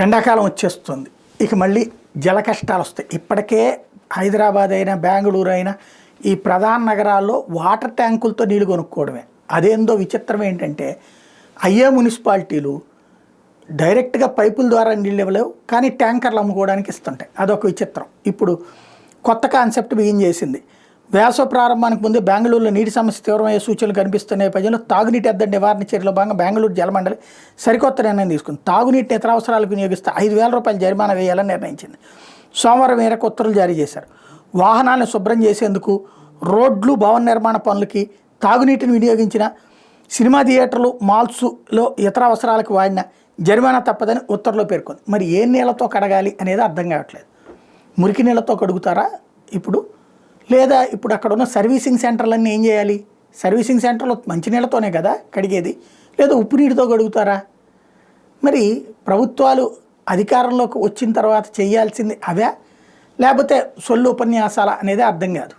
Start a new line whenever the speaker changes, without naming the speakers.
ఎండాకాలం వచ్చేస్తుంది. ఇక మళ్ళీ జల కష్టాలు వస్తాయి. ఇప్పటికే హైదరాబాద్ అయినా బెంగళూరు అయినా ఈ ప్రధాన నగరాల్లో వాటర్ ట్యాంకులతో నీళ్లు కొనుక్కోవడమే. అదేందో విచిత్రం ఏంటంటే అయ్యే మున్సిపాలిటీలు డైరెక్ట్గా పైపుల ద్వారా నీళ్ళు ఇవ్వలేవు, కానీ ట్యాంకర్లు అమ్ముకోవడానికి ఇస్తుంటాయి. అదొక విచిత్రం. ఇప్పుడు కొత్త కాన్సెప్ట్ బిగిన్ చేసింది. వేసవ ప్రారంభానికి ముందే బెంగళూరులో నీటి సమస్య తీవ్రమయ్యే సూచనలు కనిపిస్తున్న నేపథ్యంలో తాగునీటి ఎద్దడి నివారణ చర్యలో భాగంగా బెంగళూరు జలమండలి సరికొత్త నిర్ణయం తీసుకుంది. తాగునీటిని ఇతర అవసరాలకు వినియోగిస్తే 5,000 రూపాయల జరిమానా వేయాలని నిర్ణయించింది. సోమవారం మేరకు ఉత్తర్వులు జారీ చేశారు. వాహనాలను శుభ్రం చేసేందుకు, రోడ్లు, భవన నిర్మాణ పనులకి తాగునీటిని వినియోగించిన, సినిమా థియేటర్లు, మాల్స్లో ఇతర అవసరాలకు వాడిన జరిమానా తప్పదని ఉత్తర్వులో పేర్కొంది. మరి ఏ నీళ్లతో కడగాలి అనేది అర్థం కావట్లేదు. మురికి నీళ్లతో కడుగుతారా ఇప్పుడు, లేదా ఇప్పుడు అక్కడ ఉన్న సర్వీసింగ్ సెంటర్లన్నీ ఏం చేయాలి? సర్వీసింగ్ సెంటర్లో మంచినీళ్ళతోనే కదా కడిగేది, లేదా ఉప్పు నీటితో కడుగుతారా? మరి ప్రభుత్వాలు అధికారంలోకి వచ్చిన తర్వాత చేయాల్సింది అవే, లేకపోతే సొల్లు ఉపన్యాసాల అనేది అర్థం కాదు.